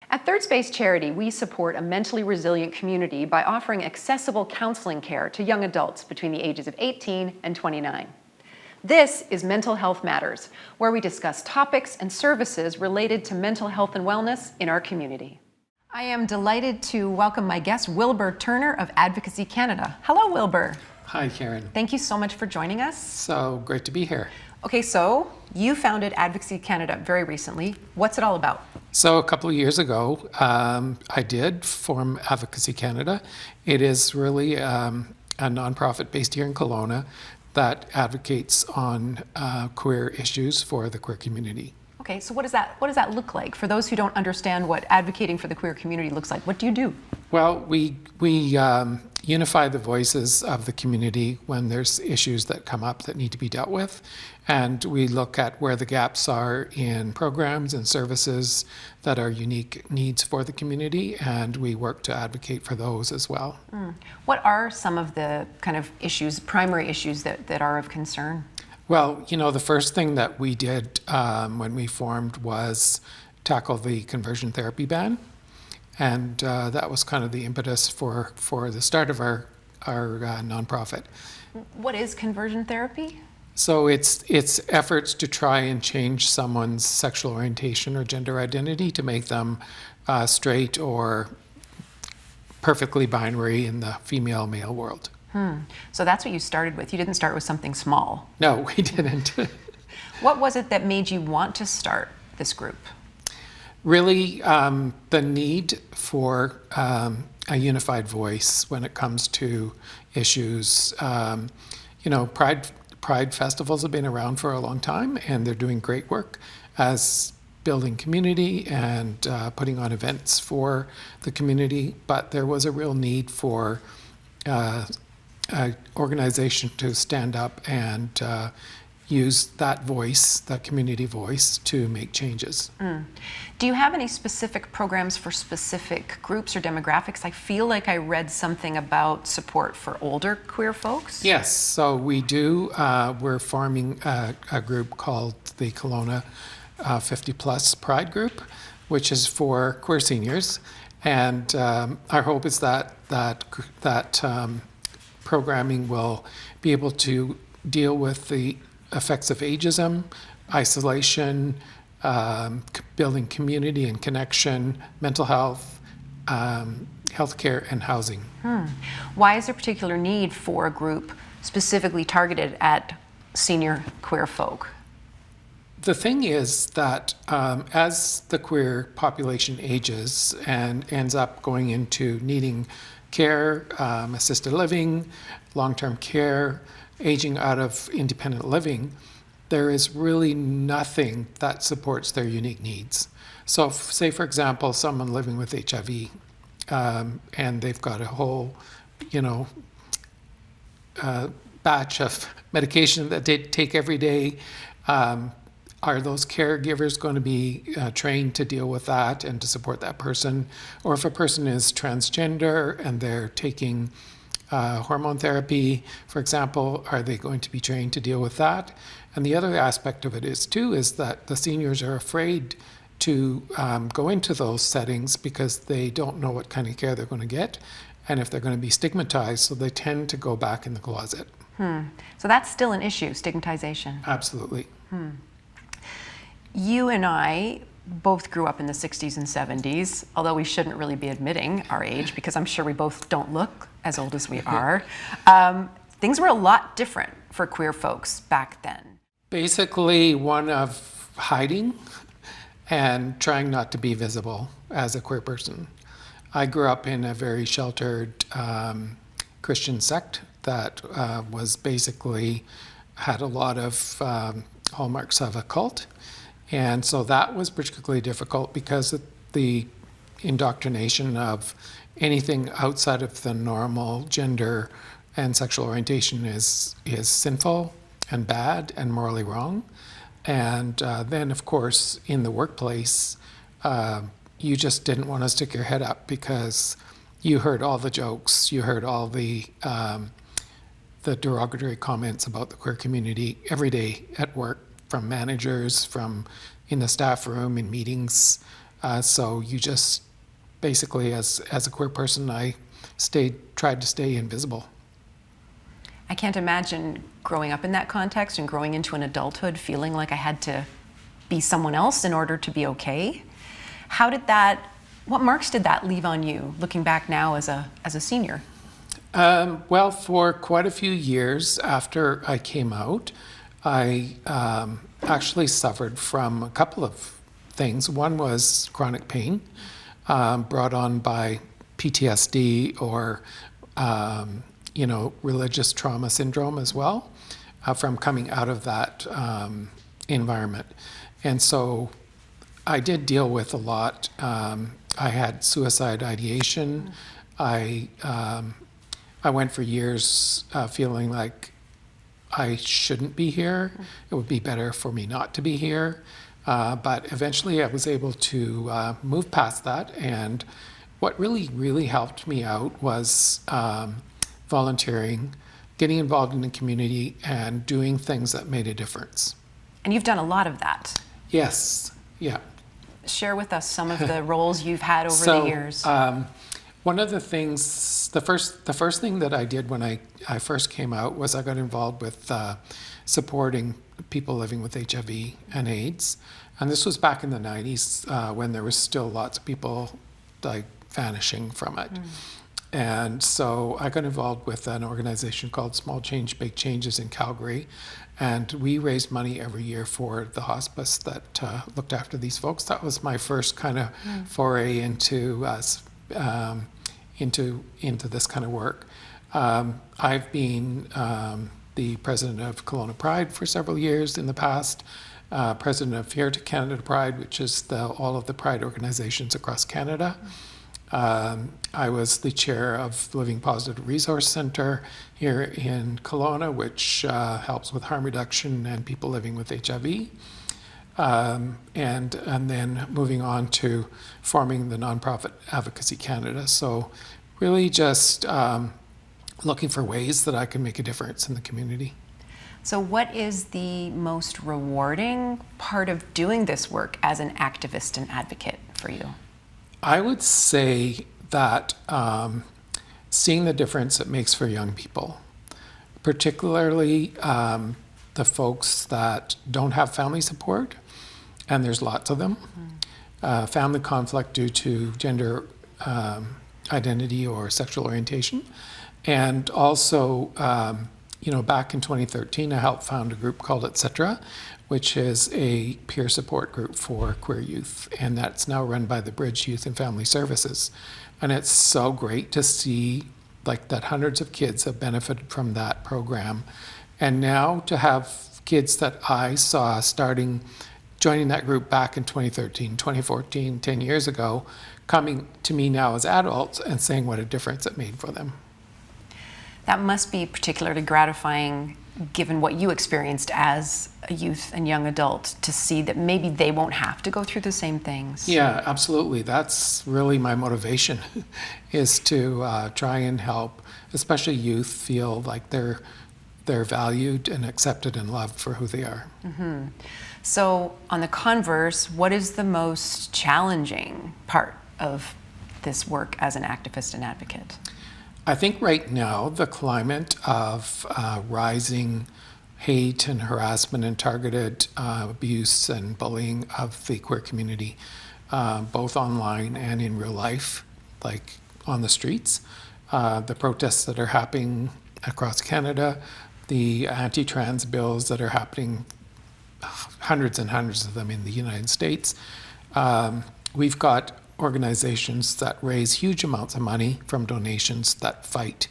At Third Space Charity, we support a mentally resilient community by offering accessible counseling care to young adults between the ages of 18 and 29. This is Mental Health Matters, where we discuss topics and services related to mental health and wellness in our community. I am delighted to welcome my guest, Wilbur Turner of Advocacy Canada. Hello, Wilbur. Hi, Karen. Thank you so much for joining us. So great to be here. Okay, so you founded Advocacy Canada very recently. What's it all about? So a couple of years ago, I did form Advocacy Canada. It is really a nonprofit based here in Kelowna that advocates on queer issues for the queer community. Okay, so what does that look like? For those who don't understand what advocating for the queer community looks like, what do you do? Well, we unify the voices of the community when there's issues that come up that need to be dealt with. And we look at where the gaps are in programs and services that are unique needs for the community, and we work to advocate for those as well. What are some of the kind of issues, primary issues that are of concern? Well, you know, the first thing that we did when we formed was tackle the conversion therapy ban. And that was kind of the impetus for the start of our nonprofit. What is conversion therapy? So it's efforts to try and change someone's sexual orientation or gender identity to make them straight or perfectly binary in the female-male world. So that's what you started with. You didn't start with something small. No, we didn't. What was it that made you want to start this group? Really, the need for a unified voice when it comes to issues. You know, Pride festivals have been around for a long time, and they're doing great work as building community and putting on events for the community. But there was a real need for an organization to stand up and use that voice, that community voice, to make changes. Do you have any specific programs for specific groups or demographics? I feel like I read something about support for older queer folks. Yes, so we do. We're forming a group called the Kelowna 50 Plus Pride Group, which is for queer seniors. And our hope is that programming will be able to deal with the effects of ageism, isolation, building community and connection, mental health, healthcare, and housing. Why is there a particular need for a group specifically targeted at senior queer folk? The thing is that as the queer population ages and ends up going into needing care, assisted living, long-term care, aging out of independent living, there is really nothing that supports their unique needs. So say, for example, someone living with HIV and they've got a whole, batch of medication that they take every day. Are those caregivers going to be trained to deal with that and to support that person? Or if a person is transgender and they're taking hormone therapy, for example, are they going to be trained to deal with that? And the other aspect of it is that the seniors are afraid to go into those settings because they don't know what kind of care they're going to get and if they're going to be stigmatized, so they tend to go back in the closet. So that's still an issue, stigmatization. Absolutely. You and I both grew up in the 60s and 70s, although we shouldn't really be admitting our age because I'm sure we both don't look as old as we are. Things were a lot different for queer folks back then. Basically, one of hiding and trying not to be visible as a queer person. I grew up in a very sheltered Christian sect that was basically had a lot of hallmarks of a cult. And so that was particularly difficult because of the indoctrination of anything outside of the normal gender and sexual orientation is sinful and bad and morally wrong. And then, of course, in the workplace, you just didn't want to stick your head up because you heard all the jokes, you heard all the derogatory comments about the queer community every day at work, from managers, from in the staff room, in meetings. So you just basically, as a queer person, I tried to stay invisible. I can't imagine growing up in that context and growing into an adulthood feeling like I had to be someone else in order to be okay. What marks did that leave on you, looking back now as a senior? Well, for quite a few years after I came out, I actually suffered from a couple of things. One was chronic pain brought on by PTSD or religious trauma syndrome as well, from coming out of that environment. And so I did deal with a lot. I had suicide ideation. I went for years feeling like I shouldn't be here. It would be better for me not to be here. But eventually I was able to move past that. And what really, really helped me out was volunteering, getting involved in the community, and doing things that made a difference. And you've done a lot of that. Yes, yeah. Share with us some of the roles you've had over the years. One of the things, the first thing that I did when I first came out was I got involved with supporting people living with HIV and AIDS. And this was back in the 90s when there was still lots of people like vanishing from it. And so I got involved with an organization called Small Change, Big Changes in Calgary. And we raised money every year for the hospice that looked after these folks. That was my first kind of foray into this kind of work. I've been the president of Kelowna Pride for several years in the past, president of Here to Canada Pride, which is all of the Pride organizations across Canada. I was the chair of the Living Positive Resource Centre here in Kelowna, which helps with harm reduction and people living with HIV. And then moving on to forming the nonprofit Advocacy Canada. So really just looking for ways that I can make a difference in the community. So what is the most rewarding part of doing this work as an activist and advocate for you? I would say that seeing the difference it makes for young people, particularly the folks that don't have family support, and there's lots of them, family conflict due to gender identity or sexual orientation, and also, back in 2013, I helped found a group called Etc., which is a peer support group for queer youth, and that's now run by the Bridge Youth and Family Services. And it's so great to see that hundreds of kids have benefited from that program. And now to have kids that I saw joining that group back in 2013, 2014, 10 years ago, coming to me now as adults and saying what a difference it made for them. That must be particularly gratifying given what you experienced as a youth and young adult, to see that maybe they won't have to go through the same things. Yeah, absolutely. That's really my motivation, is to try and help, especially youth, feel like they're valued and accepted and loved for who they are. Mm-hmm. So on the converse, what is the most challenging part of this work as an activist and advocate? I think right now the climate of rising hate and harassment and targeted abuse and bullying of the queer community, both online and in real life, like on the streets, the protests that are happening across Canada, the anti-trans bills that are happening, hundreds and hundreds of them in the United States. We've got organizations that raise huge amounts of money from donations that fight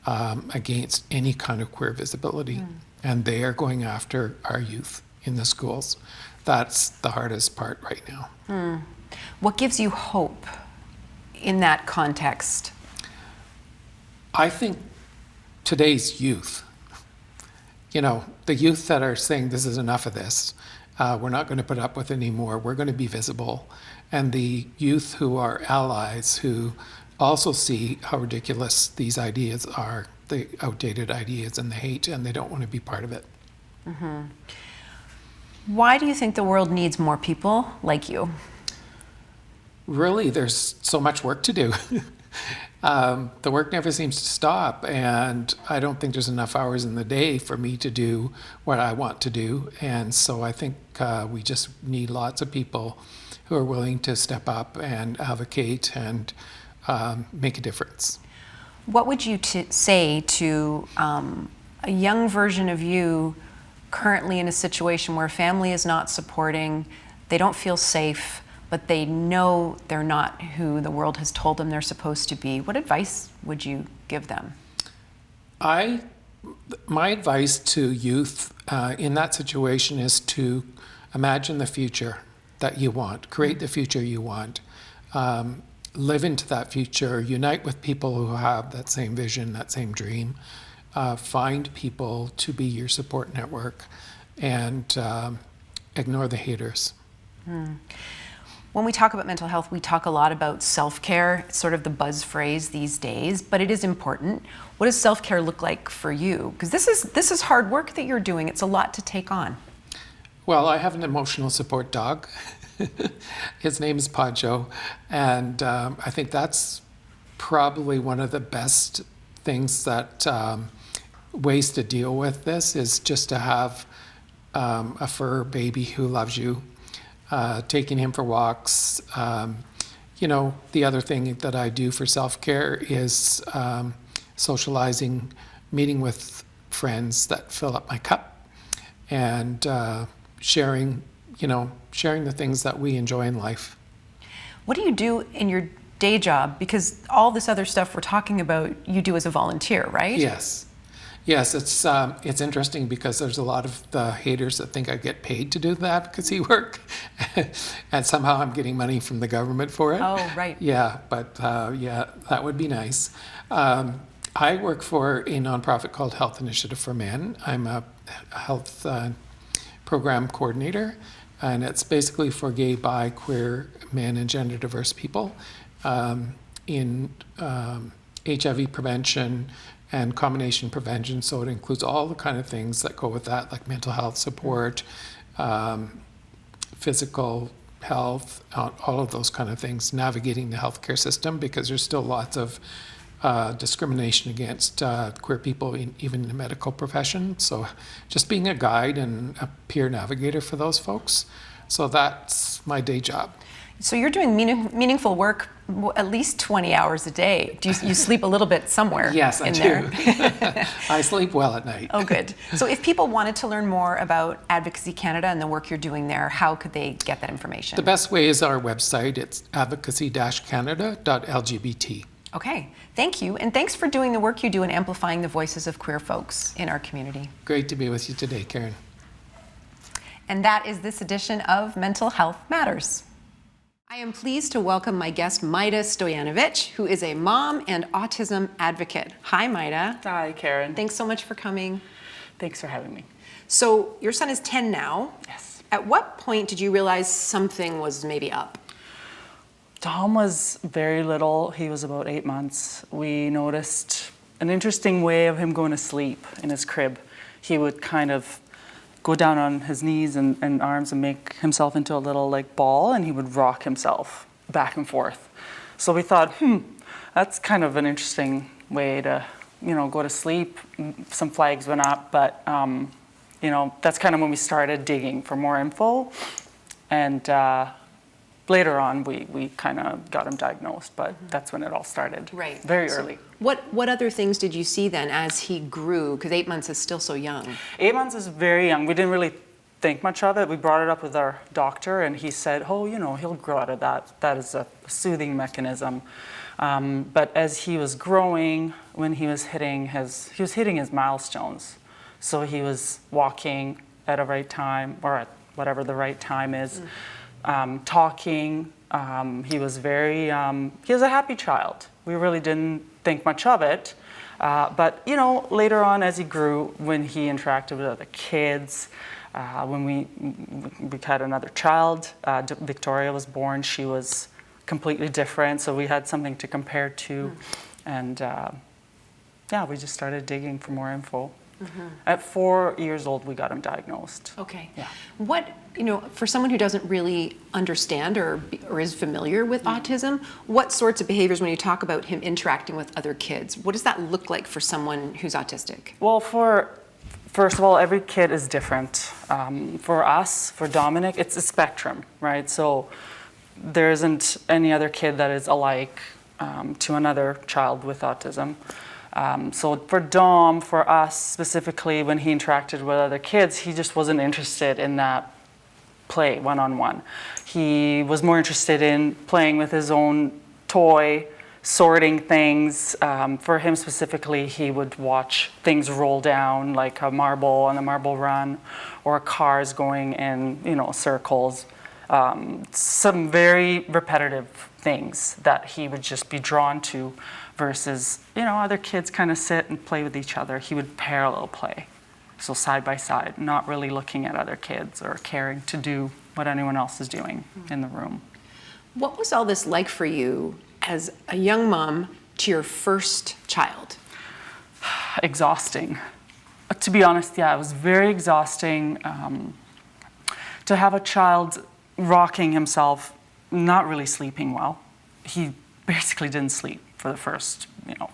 against any kind of queer visibility. And they are going after our youth in the schools. That's the hardest part right now. What gives you hope in that context? I think today's youth, the youth that are saying this is enough of this, we're not going to put up with it anymore, we're going to be visible. And the youth who are allies, who also see how ridiculous these ideas are, the outdated ideas and the hate, and they don't want to be part of it. Mm-hmm. Why do you think the world needs more people like you? really there's so much work to do. The work never seems to stop, and I don't think there's enough hours in the day for me to do what I want to do. And so I think we just need lots of people who are willing to step up and advocate and make a difference. What would you say to a young version of you currently in a situation where family is not supporting, they don't feel safe, but they know they're not who the world has told them they're supposed to be? What advice would you give them? My advice to youth in that situation is to imagine the future that you want, create the future you want, live into that future, unite with people who have that same vision, that same dream, find people to be your support network, and ignore the haters. When we talk about mental health, we talk a lot about self-care. It's sort of the buzz phrase these days, but it is important. What does self-care look like for you? Because this is hard work that you're doing. It's a lot to take on. Well, I have an emotional support dog. His name is Pancho, and I think that's probably one of the best things that ways to deal with this is just to have a fur baby who loves you. Taking him for walks. The other thing that I do for self-care is socializing, meeting with friends that fill up my cup, and sharing the things that we enjoy in life. What do you do in your day job? Because all this other stuff we're talking about, you do as a volunteer, right? Yes, it's interesting because there's a lot of the haters that think I get paid to do the advocacy work, and somehow I'm getting money from the government for it. Oh, right. Yeah, but that would be nice. I work for a nonprofit called Health Initiative for Men. I'm a health program coordinator, and it's basically for gay, bi, queer, men, and gender diverse people in HIV prevention and combination prevention. So it includes all the kind of things that go with that, like mental health support, physical health, all of those kind of things, navigating the healthcare system, because there's still lots of discrimination against queer people, even in the medical profession. So just being a guide and a peer navigator for those folks. So that's my day job. So you're doing meaningful work at least 20 hours a day. Do you sleep a little bit somewhere? Yes, I in do. There? I sleep well at night. Oh, good. So if people wanted to learn more about Advocacy Canada and the work you're doing there, how could they get that information? The best way is our website. It's advocacy-canada.lgbt. Okay, thank you. And thanks for doing the work you do in amplifying the voices of queer folks in our community. Great to be with you today, Karen. And that is this edition of Mental Health Matters. I am pleased to welcome my guest, Majda Stojanovic, who is a mom and autism advocate. Hi, Majda. Hi, Karen. Thanks so much for coming. Thanks for having me. So your son is 10 now. Yes. At what point did you realize something was maybe up? Tom was very little. He was about 8 months. We noticed an interesting way of him going to sleep in his crib. He would kind of go down on his knees and arms and make himself into a little ball, and he would rock himself back and forth. So we thought, that's kind of an interesting way to, go to sleep. Some flags went up, but that's kind of when we started digging for more info. And later on, we kind of got him diagnosed, but that's when it all started. Right. Very early. What other things did you see then as he grew? Because 8 months is still so young. 8 months is very young. We didn't really think much of it. We brought it up with our doctor, and he said, he'll grow out of that. That is a soothing mechanism. But as he was growing, when he was hitting his milestones. So he was walking at a right time, or at whatever the right time is. Talking. He was he was a happy child. We really didn't think much of it. But, later on as he grew, when he interacted with other kids, when we had another child, Victoria was born, she was completely different. So we had something to compare to. And we just started digging for more info. At 4 years old, we got him diagnosed. Okay. Yeah. What, for someone who doesn't really understand or is familiar with autism, what sorts of behaviors, when you talk about him interacting with other kids, what does that look like for someone who's autistic? Well, first of all, every kid is different. For us, for Dominic, it's a spectrum, right? So there isn't any other kid that is alike to another child with autism. So for Dom, for us specifically, when he interacted with other kids, he just wasn't interested in that play one-on-one. He was more interested in playing with his own toy, sorting things. For him specifically, he would watch things roll down, like a marble on the marble run, or cars going in, circles. Some very repetitive things that he would just be drawn to, versus, other kids kind of sit and play with each other. He would parallel play, so side by side, not really looking at other kids or caring to do what anyone else is doing in the room. What was all this like for you as a young mom to your first child? Exhausting. To be honest, yeah, it was very exhausting to have a child rocking himself, not really sleeping well. He basically didn't sleep for the first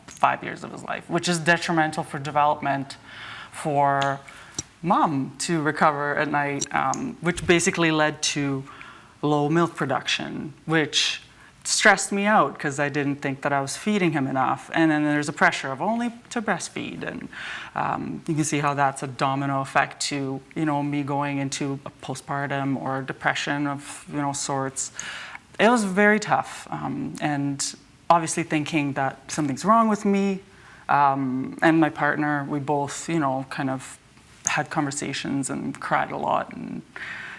5 years of his life, which is detrimental for development for mom to recover at night, which basically led to low milk production, which stressed me out because I didn't think that I was feeding him enough. And then there's a pressure of only to breastfeed. And you can see how that's a domino effect to, me going into a postpartum or depression of, sorts. It was very tough. And obviously thinking that something's wrong with me. And my partner, we both, kind of had conversations and cried a lot and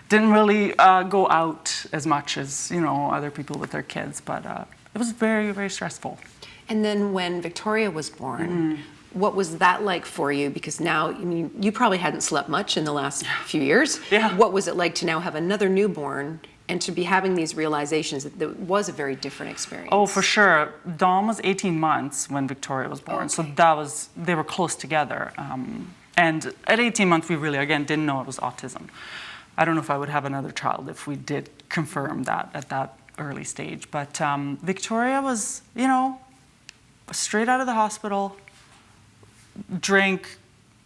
didn't really go out as much as, other people with their kids. But it was very, very stressful. And then when Victoria was born, what was that like for you? Because now, you probably hadn't slept much in the last few years. Yeah. What was it like to now have another newborn and to be having these realizations that was a very different experience? Oh, for sure. Dom was 18 months when Victoria was born. Okay. So they were close together. And at 18 months, we really, again, didn't know it was autism. I don't know if I would have another child if we did confirm that at that early stage. But Victoria was, straight out of the hospital, drank.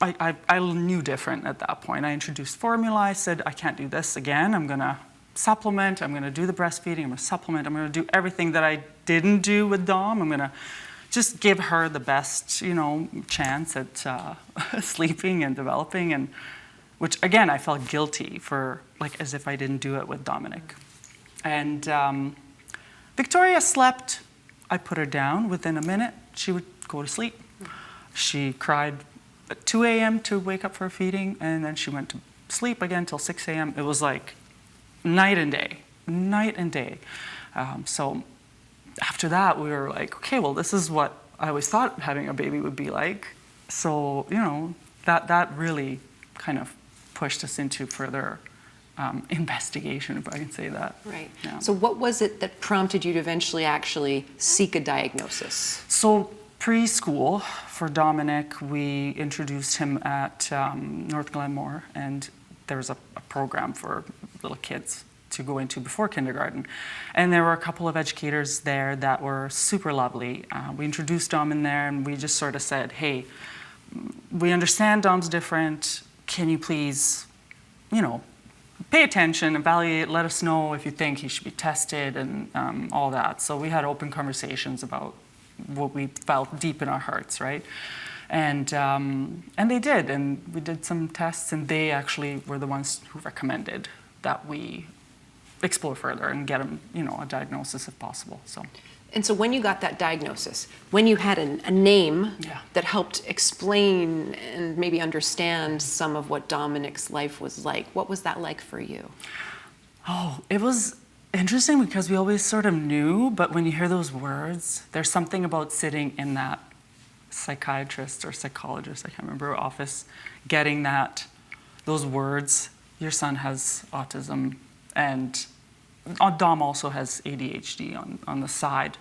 I knew different at that point. I introduced formula. I said, I can't do this again. I'm going to supplement. I'm going to do the breastfeeding. I'm going to supplement. I'm going to do everything that I didn't do with Dom. I'm going to just give her the best, chance at sleeping and developing, and which again I felt guilty for, as if I didn't do it with Dominic. And Victoria slept. I put her down. Within a minute, she would go to sleep. She cried at 2 a.m. to wake up for a feeding, and then she went to sleep again till 6 a.m. It was like night and day. So after that, we were like, okay, well, this is what I always thought having a baby would be like. So, that really kind of pushed us into further investigation, if I can say that. Right. Yeah. So what was it that prompted you to eventually actually seek a diagnosis? So preschool for Dominic, we introduced him at North Glenmore, and there was a program for little kids to go into before kindergarten. And there were a couple of educators there that were super lovely. We introduced Dom in there, and we just sort of said, hey, we understand Dom's different. Can you please, pay attention, evaluate, let us know if you think he should be tested and all that. So we had open conversations about what we felt deep in our hearts, right? And they did, and we did some tests, and they actually were the ones who recommended that we explore further and get him, a diagnosis if possible. And so when you got that diagnosis, when you had a name that helped explain and maybe understand some of what Dominic's life was like, what was that like for you? Oh, it was interesting because we always sort of knew, but when you hear those words, there's something about sitting in that psychiatrist or psychologist, I can't remember, office, getting those words, your son has autism, and Dom also has ADHD on the side,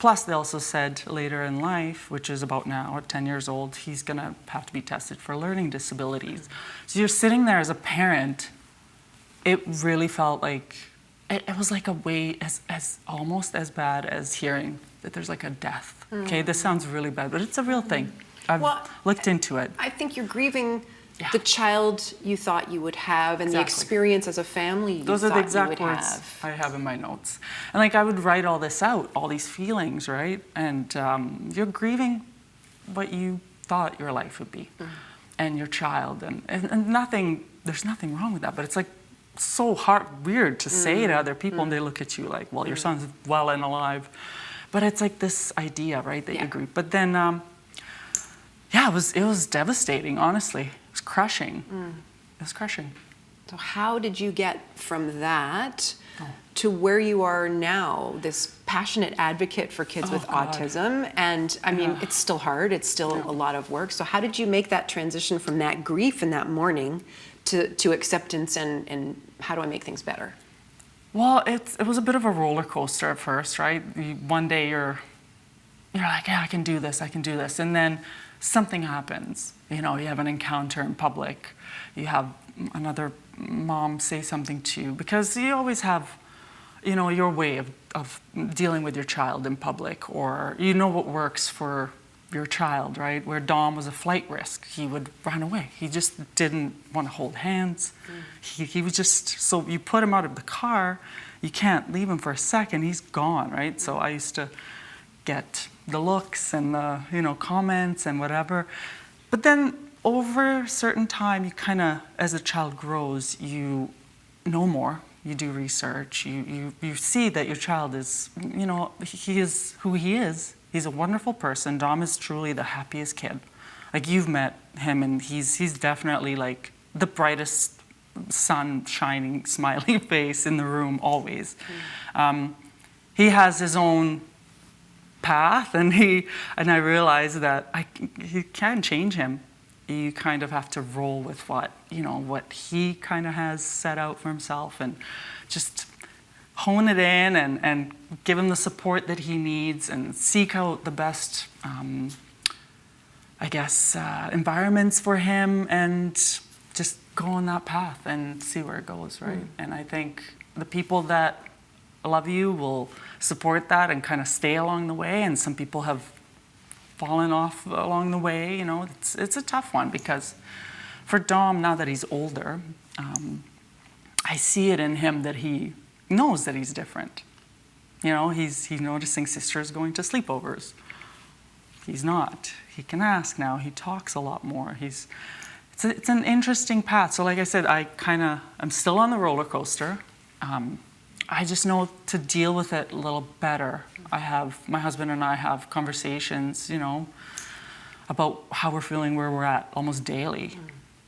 Plus, they also said later in life, which is about now, at 10 years old, he's going to have to be tested for learning disabilities. So you're sitting there as a parent, it really felt like, it was like a way as almost as bad as hearing that there's like a death. Okay, this sounds really bad, but it's a real thing. I've looked into it. I think you're grieving the child you thought you would have and the experience as a family you Those are the thought you exact would words have. I have in my notes. And like I would write all this out, all these feelings, right? And you're grieving what you thought your life would be and your child. And nothing, there's nothing wrong with that, but it's like so weird to say to other people and they look at you like, well, your son's well and alive. But it's like this idea, right, that you grieve. But then, yeah, it was devastating, honestly. It was crushing. It was crushing. So how did you get from that to where you are now, this passionate advocate for kids with autism? And I mean, it's still hard, it's still a lot of work. So how did you make that transition from that grief and that mourning to acceptance and how do I make things better? Well, it was a bit of a roller coaster at first, right? One day you're like, yeah, I can do this, and then something happens. You know, you have an encounter in public, you have another mom say something to you, because you always have, you know, your way of dealing with your child in public, or you know what works for your child, right? Where Dom was a flight risk, he would run away. He just didn't want to hold hands. He was just, so you put him out of the car, you can't leave him for a second, he's gone, right? So I used to get the looks and the, you know, comments and whatever. But then over a certain time, you kind of, as a child grows, you know more, you do research, you see that your child is, you know, he is who he is. He's a wonderful person. Dom is truly the happiest kid. Like, you've met him, and he's definitely like the brightest sun shining, smiling face in the room always. He has his own path, and I realized that you can't change him. You kind of have to roll with what he kind of has set out for himself, and just hone it in and give him the support that he needs and seek out the best, environments for him, and just go on that path and see where it goes, right? And I think the people that love you will support that and kind of stay along the way, and some people have fallen off along the way. You know, it's a tough one, because for Dom, now that he's older, I see it in him that he knows that he's different. You know, he's noticing sisters going to sleepovers. He's not. He can ask now. He talks a lot more. It's an interesting path. So like I said, I'm still on the roller coaster. I just know to deal with it a little better. My husband and I have conversations, you know, about how we're feeling, where we're at, almost daily.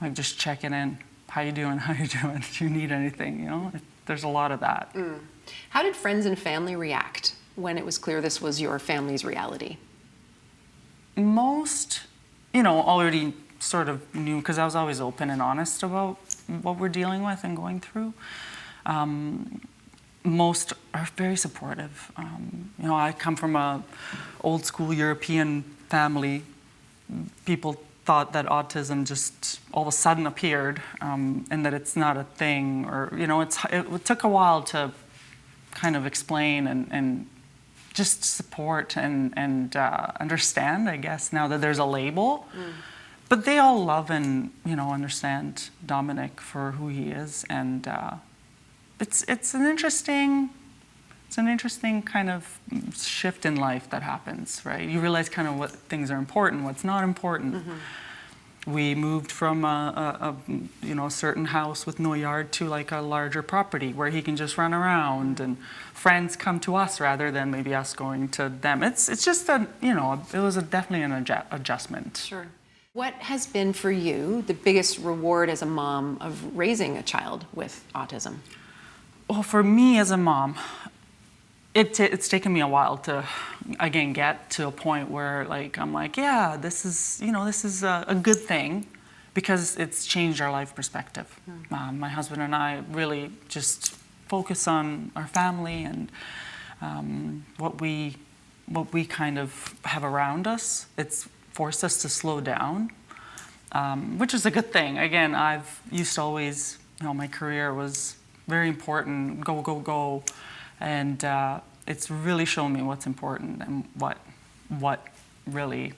Like, just checking in. How you doing? How you doing? Do you need anything? You know, there's a lot of that. How did friends and family react when it was clear this was your family's reality? Most, you know, already sort of knew, because I was always open and honest about what we're dealing with and going through. Most are very supportive. You know, I come from a old school European family. People thought that autism just all of a sudden appeared, and that it's not a thing, or, you know, it took a while to kind of explain and just support and understand, I guess, now that there's a label. But they all love and, you know, understand Dominic for who he is, and it's an interesting kind of shift in life that happens, right? You realize kind of what things are important, what's not important. We moved from a certain house with no yard to like a larger property where he can just run around, and friends come to us rather than maybe us going to them. It's just it was definitely an adjustment. Sure. What has been for you the biggest reward as a mom of raising a child with autism? Well, for me as a mom, it's taken me a while to, again, get to a point where, like, I'm like, yeah, this is a good thing, because it's changed our life perspective. My husband and I really just focus on our family and what we what we kind of have around us. It's forced us to slow down, which is a good thing. Again, I've used to always, my career was very important, go, go, go. And it's really shown me what's important and what really,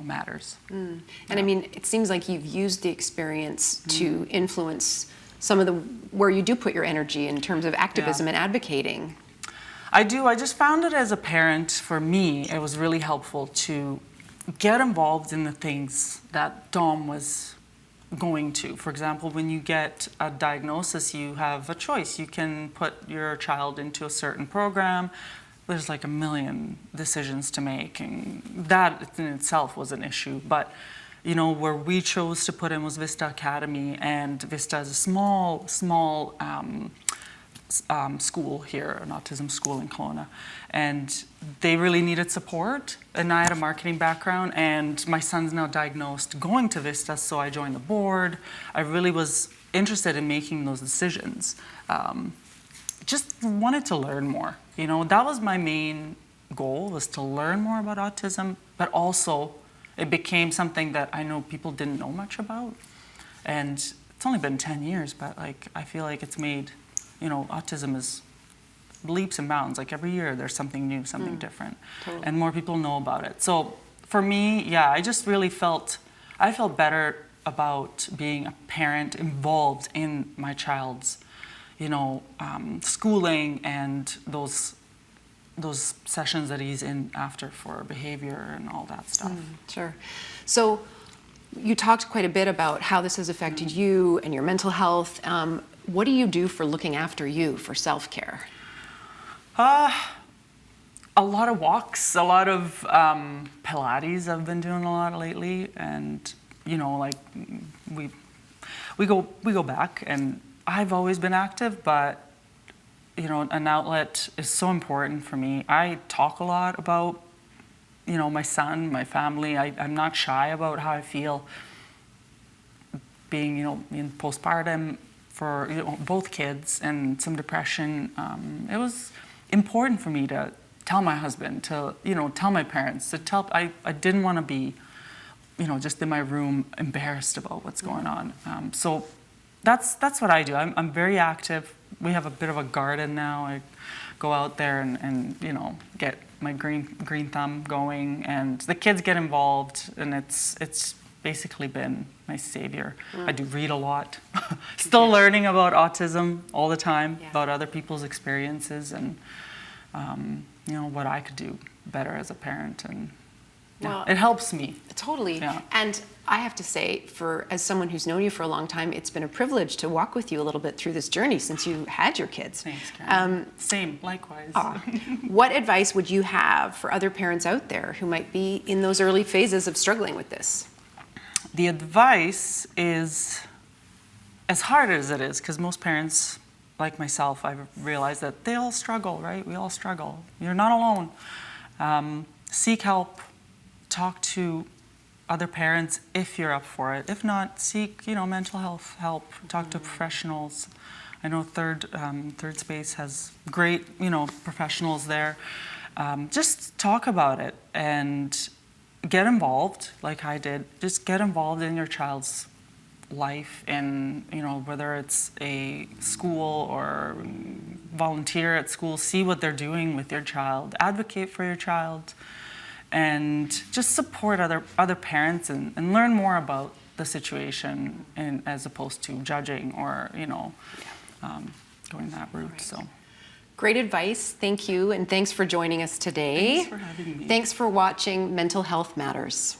matters. And I mean, it seems like you've used the experience to influence some of where you do put your energy in terms of activism and advocating. I do. I just found it as a parent, for me, it was really helpful to get involved in the things that Dom was going to. For example, when you get a diagnosis, you have a choice. You can put your child into a certain program. There's like a million decisions to make, and that in itself was an issue. But where we chose to put him was Vista Academy, and Vista is a small school here, an autism school in Kelowna, and they really needed support. And I had a marketing background, and my son's now diagnosed going to Vista, so I joined the board. I really was interested in making those decisions. Just wanted to learn more. That was my main goal, was to learn more about autism, but also it became something that I know people didn't know much about. And it's only been 10 years, but I feel like it's made, autism is leaps and bounds. Like every year there's something new, something different. Totally. And more people know about it. So for me, I just really felt better about being a parent involved in my child's, schooling and those sessions that he's in after for behavior and all that stuff. Sure. So you talked quite a bit about how this has affected you and your mental health. What do you do for looking after you, for self-care? A lot of walks, a lot of Pilates I've been doing a lot lately, and we go back, and I've always been active, but an outlet is so important for me. I talk a lot about my son, my family. I'm not shy about how I feel being in postpartum for both kids and some depression. It was important for me to tell my husband, to tell my parents, to tell. I didn't want to be just in my room embarrassed about what's going on. So that's what I do. I'm very active. We have a bit of a garden now. I go out there and get my green thumb going, and the kids get involved, and it's basically been my savior. I do read a lot. Still learning about autism all the time, about other people's experiences, and what I could do better as a parent, and it helps me. Totally. Yeah. And I have to say, as someone who's known you for a long time, it's been a privilege to walk with you a little bit through this journey since you had your kids. Thanks, Karen. Same, likewise. What advice would you have for other parents out there who might be in those early phases of struggling with this? The advice is, as hard as it is, because most parents, like myself, I've realized that they all struggle, right? We all struggle. You're not alone. Seek help. Talk to other parents if you're up for it. If not, seek mental health help. Talk to professionals. I know Third Space has great professionals there. Just talk about it and get involved, like I did. Just get involved in your child's life, and whether it's a school or volunteer at school. See what they're doing with your child. Advocate for your child. And just support other parents and learn more about the situation, and as opposed to judging or going that route. Right. So, great advice. Thank you, and thanks for joining us today. Thanks for having me. Thanks for watching Mental Health Matters.